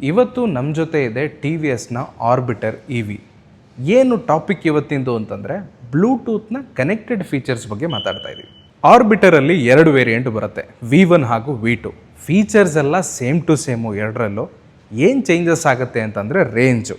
ಇವತ್ತು ನಮ್ಮ ಜೊತೆ ಇದೆ ಟಿ ವಿ ಎಸ್ನ ಆರ್ಬಿಟರ್ ಇ ವಿ. ಏನು ಟಾಪಿಕ್ ಇವತ್ತಿಂದು ಅಂತಂದರೆ ಬ್ಲೂಟೂತ್ನ ಕನೆಕ್ಟೆಡ್ ಫೀಚರ್ಸ್ ಬಗ್ಗೆ ಮಾತಾಡ್ತಾ ಇದ್ದೀವಿ. ಆರ್ಬಿಟರಲ್ಲಿ 2 ವೇರಿಯಂಟ್ ಬರುತ್ತೆ, V1 ಹಾಗೂ V2. ಫೀಚರ್ಸ್ ಎಲ್ಲ ಸೇಮ್ ಟು ಸೇಮು ಎರಡರಲ್ಲೂ. ಏನು ಚೇಂಜಸ್ ಆಗುತ್ತೆ ಅಂತಂದರೆ ರೇಂಜು.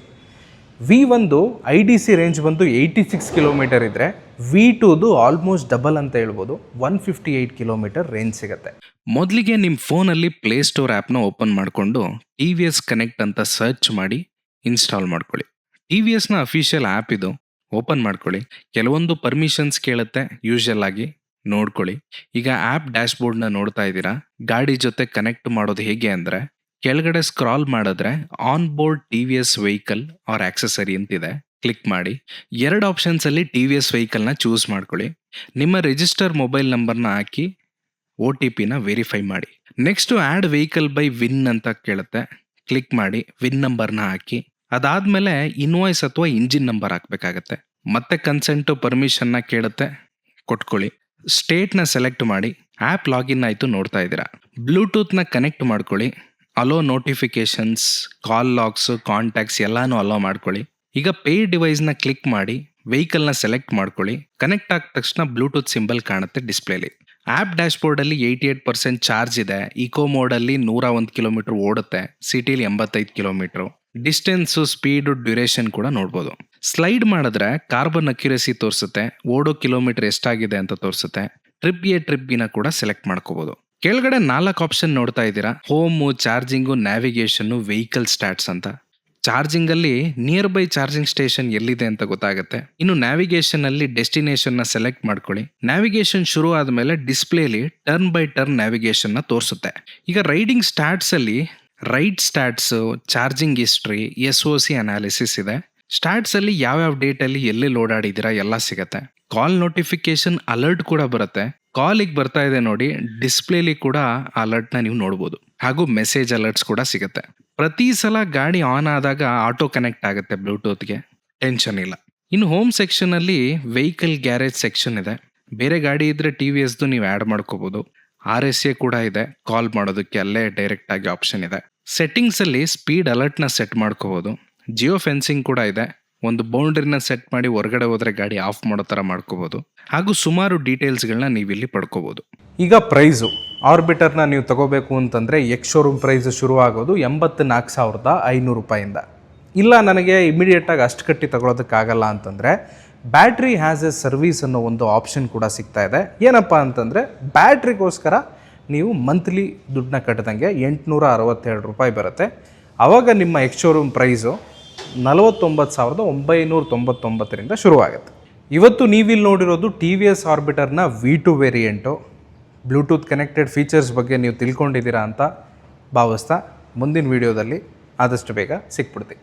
V1ದು IDC ರೇಂಜ್ ಬಂದು 86 ಕಿಲೋಮೀಟರ್ ಇದ್ದರೆ V2ದು ಆಲ್ಮೋಸ್ಟ್ ಡಬಲ್ ಅಂತ ಹೇಳ್ಬೋದು, 158 ಕಿಲೋಮೀಟರ್ ರೇಂಜ್ ಸಿಗುತ್ತೆ. ಮೊದಲಿಗೆ ನಿಮ್ಮ ಫೋನಲ್ಲಿ ಪ್ಲೇಸ್ಟೋರ್ ಆ್ಯಪ್ನ ಓಪನ್ ಮಾಡಿಕೊಂಡು ಟಿ ವಿ ಎಸ್ ಕನೆಕ್ಟ್ ಅಂತ ಸರ್ಚ್ ಮಾಡಿ ಇನ್ಸ್ಟಾಲ್ ಮಾಡ್ಕೊಳ್ಳಿ. ಟಿ ವಿ ಎಸ್ನ ಅಫಿಷಿಯಲ್ ಆ್ಯಪ್ ಇದು, ಓಪನ್ ಮಾಡ್ಕೊಳ್ಳಿ. ಕೆಲವೊಂದು ಪರ್ಮಿಷನ್ಸ್ ಕೇಳುತ್ತೆ, ಯೂಶಲ್ ಆಗಿ ನೋಡ್ಕೊಳ್ಳಿ. ಈಗ ಆ್ಯಪ್ ಡ್ಯಾಶ್ಬೋರ್ಡ್ನ ನೋಡ್ತಾ ಇದ್ದೀರಾ. ಗಾಡಿ ಜೊತೆ ಕನೆಕ್ಟ್ ಮಾಡೋದು ಹೇಗೆ ಅಂದರೆ, ಕೆಳಗಡೆ ಸ್ಕ್ರಾಲ್ ಮಾಡಿದ್ರೆ on board T V S vehicle or accessory ಅಂತಿದೆ, ಕ್ಲಿಕ್ ಮಾಡಿ. 2 ಆಪ್ಷನ್ಸಲ್ಲಿ ಟಿ ವಿ ಎಸ್ ವೆಹಿಕಲ್ನ ಚೂಸ್ ಮಾಡ್ಕೊಳ್ಳಿ. ನಿಮ್ಮ ರಿಜಿಸ್ಟರ್ ಮೊಬೈಲ್ ನಂಬರ್ನ ಹಾಕಿ OTPನ ವೆರಿಫೈ ಮಾಡಿ. Next add vehicle by VIN ಅಂತ ಕೇಳುತ್ತೆ, ಕ್ಲಿಕ್ ಮಾಡಿ, ವಿನ್ ನಂಬರ್ನ ಹಾಕಿ. ಅದಾದಮೇಲೆ ಇನ್ವಾಯ್ಸ್ ಅಥವಾ ಇಂಜಿನ್ ನಂಬರ್ ಹಾಕಬೇಕಾಗತ್ತೆ. ಮತ್ತೆ ಕನ್ಸೆಂಟು ಪರ್ಮಿಷನ್ನ ಕೇಳುತ್ತೆ, ಕೊಟ್ಕೊಳ್ಳಿ. ಸ್ಟೇಟ್ನ ಸೆಲೆಕ್ಟ್ ಮಾಡಿ. ಆ್ಯಪ್ ಲಾಗಿನ್ ಆಯಿತು, ನೋಡ್ತಾ ಇದ್ದೀರಾ. ಬ್ಲೂಟೂತ್ನ ಕನೆಕ್ಟ್ ಮಾಡ್ಕೊಳ್ಳಿ. ಅಲೋ ನೋಟಿಫಿಕೇಶನ್ಸ್, ಕಾಲ್ ಲಾಗ್ಸು, ಕಾಂಟ್ಯಾಕ್ಟ್ಸ್ ಎಲ್ಲಾನು ಅಲೋ ಮಾಡ್ಕೊಳ್ಳಿ. ಈಗ ಪೇ ಡಿವೈಸ್ನ ಕ್ಲಿಕ್ ಮಾಡಿ ವೆಹಿಕಲ್ನ ಸೆಲೆಕ್ಟ್ ಮಾಡ್ಕೊಳ್ಳಿ. ಕನೆಕ್ಟ್ ಆದ ತಕ್ಷಣ ಬ್ಲೂಟೂತ್ ಸಿಂಬಲ್ ಕಾಣುತ್ತೆ ಡಿಸ್ಪ್ಲೇಲಿ. ಆ್ಯಪ್ ಡ್ಯಾಶ್ಬೋರ್ಡಲ್ಲಿ 88% ಚಾರ್ಜ್ ಇದೆ. ಇಕೋ ಮೋಡಲ್ಲಿ 101 ಕಿಲೋಮೀಟರ್ ಓಡುತ್ತೆ, ಸಿಟಿಲಿ 85 ಕಿಲೋಮೀಟ್ರು. ಡಿಸ್ಟೆನ್ಸು, ಸ್ಪೀಡು, ಡ್ಯೂರೇಷನ್ ಕೂಡ ನೋಡ್ಬೋದು. ಸ್ಲೈಡ್ ಮಾಡಿದ್ರೆ ಕಾರ್ಬನ್ ಅಕ್ಯುರಸಿ ತೋರಿಸುತ್ತೆ, ಓಡೋ ಕಿಲೋಮೀಟರ್ ಎಷ್ಟಾಗಿದೆ ಅಂತ ತೋರಿಸುತ್ತೆ. ಟ್ರಿಪ್ ಎ ಟ್ರಿಪ್ ಬಿನ ಕೂಡ ಸೆಲೆಕ್ಟ್ ಮಾಡ್ಕೋಬೋದು. ಕೆಳಗಡೆ 4 ಆಪ್ಷನ್ ನೋಡ್ತಾ ಇದ್ದೀರಾ, home, charging, navigation, vehicle stats ಅಂತ. ಚಾರ್ಜಿಂಗಲ್ಲಿ ನಿಯರ್ ಬೈ ಚಾರ್ಜಿಂಗ್ ಸ್ಟೇಷನ್ ಎಲ್ಲಿದೆ ಅಂತ ಗೊತ್ತಾಗುತ್ತೆ. ಇನ್ನು ನ್ಯಾವಿಗೇಷನಲ್ಲಿ ಡೆಸ್ಟಿನೇಷನ್ನ ಸೆಲೆಕ್ಟ್ ಮಾಡ್ಕೊಳ್ಳಿ. ನ್ಯಾವಿಗೇಷನ್ ಶುರು ಆದಮೇಲೆ ಡಿಸ್ಪ್ಲೇಲಿ ಟರ್ನ್ ಬೈ ಟರ್ನ್ ನ್ಯಾವಿಗೇಷನ್ನ ತೋರಿಸುತ್ತೆ. ಈಗ ರೈಡಿಂಗ್ ಸ್ಟಾಟ್ಸಲ್ಲಿ ride stats, charging history, SOC analysis ಇದೆ. ಸ್ಟಾಟ್ಸಲ್ಲಿ ಯಾವ್ಯಾವ ಡೇಟಲ್ಲಿ ಎಲ್ಲೆಲ್ಲಿ ಓಡಾಡಿದ್ದೀರಾ ಎಲ್ಲ ಸಿಗುತ್ತೆ. ಕಾಲ್ ನೋಟಿಫಿಕೇಶನ್ ಅಲರ್ಟ್ ಕೂಡ ಬರುತ್ತೆ. ಕಾಲಿಗೆ ಬರ್ತಾ ಇದೆ ನೋಡಿ, ಡಿಸ್ಪ್ಲೇಲಿ ಕೂಡ ಅಲರ್ಟ್ನ ನೀವು ನೋಡ್ಬೋದು. ಹಾಗೂ ಮೆಸೇಜ್ ಅಲರ್ಟ್ಸ್ ಕೂಡ ಸಿಗುತ್ತೆ. ಪ್ರತಿ ಸಲ ಗಾಡಿ ಆನ್ ಆದಾಗ ಆಟೋ ಕನೆಕ್ಟ್ ಆಗುತ್ತೆ ಬ್ಲೂಟೂತ್ಗೆ, ಟೆನ್ಷನ್ ಇಲ್ಲ. ಇನ್ನು ಹೋಮ್ ಸೆಕ್ಷನಲ್ಲಿ ವೆಹಿಕಲ್ ಗ್ಯಾರೇಜ್ ಸೆಕ್ಷನ್ ಇದೆ. ಬೇರೆ ಗಾಡಿ ಇದ್ರೆ ಟಿ ವಿ ಎಸ್ದು ನೀವು ಆ್ಯಡ್ ಮಾಡ್ಕೋಬೋದು. RSA ಕೂಡ ಇದೆ, ಕಾಲ್ ಮಾಡೋದಕ್ಕೆ ಅಲ್ಲೇ ಡೈರೆಕ್ಟ್ ಆಗಿ ಆಪ್ಷನ್ ಇದೆ. ಸೆಟ್ಟಿಂಗ್ಸಲ್ಲಿ ಸ್ಪೀಡ್ ಅಲರ್ಟ್ನ ಸೆಟ್ ಮಾಡ್ಕೋಬೋದು. ಜಿಯೋ ಫೆನ್ಸಿಂಗ್ ಕೂಡ ಇದೆ. ಒಂದು ಬೌಂಡ್ರಿನ ಸೆಟ್ ಮಾಡಿ ಹೊರಗಡೆ ಹೋದರೆ ಗಾಡಿ ಆಫ್ ಮಾಡೋ ಥರ ಮಾಡ್ಕೋಬೋದು. ಹಾಗೂ ಸುಮಾರು ಡೀಟೇಲ್ಸ್ಗಳನ್ನ ನೀವಿಲ್ಲಿ ಪಡ್ಕೋಬೋದು. ಈಗ ಪ್ರೈಸು ಆರ್ಬಿಟರ್ನ ನೀವು ತಗೋಬೇಕು ಅಂತಂದರೆ ಎಕ್ಸ್ ಶೋರೂಮ್ ಪ್ರೈಸು ಶುರು ಆಗೋದು 84,500 ರೂಪಾಯಿಂದ. ಇಲ್ಲ ನನಗೆ ಇಮಿಡಿಯೇಟಾಗಿ ಅಷ್ಟು ಕಟ್ಟಿ ತಗೊಳ್ಳೋದಕ್ಕಾಗಲ್ಲ ಅಂತಂದರೆ ಬ್ಯಾಟ್ರಿ ಹ್ಯಾಸ್ ಎ ಸರ್ವೀಸ್ ಅನ್ನೋ ಒಂದು ಆಪ್ಷನ್ ಕೂಡ ಸಿಗ್ತಾ ಇದೆ. ಏನಪ್ಪ ಅಂತಂದರೆ ಬ್ಯಾಟ್ರಿಗೋಸ್ಕರ ನೀವು ಮಂತ್ಲಿ ದುಡ್ಡನ್ನ ಕಟ್ಟಿದಂಗೆ 867 ರೂಪಾಯಿ ಬರುತ್ತೆ. ಆವಾಗ ನಿಮ್ಮ ಎಕ್ಸ್ ಶೋರೂಮ್ ಪ್ರೈಸು 49,999ರಿಂದ ಶುರುವಾಗುತ್ತೆ. ಇವತ್ತು ನೀವಿಲ್ಲಿ ನೋಡಿರೋದು ಟಿ ವಿ ಎಸ್ ಆರ್ಬಿಟರ್ನ V2 variant. Bluetooth connected features ಬಗ್ಗೆ ನೀವು ತಿಳ್ಕೊಂಡಿದ್ದೀರಾ ಅಂತ ಭಾವಿಸ್ತಾ ಮುಂದಿನ ವೀಡಿಯೋದಲ್ಲಿ ಆದಷ್ಟು ಬೇಗ ಸಿಕ್ಬಿಡ್ತೀವಿ.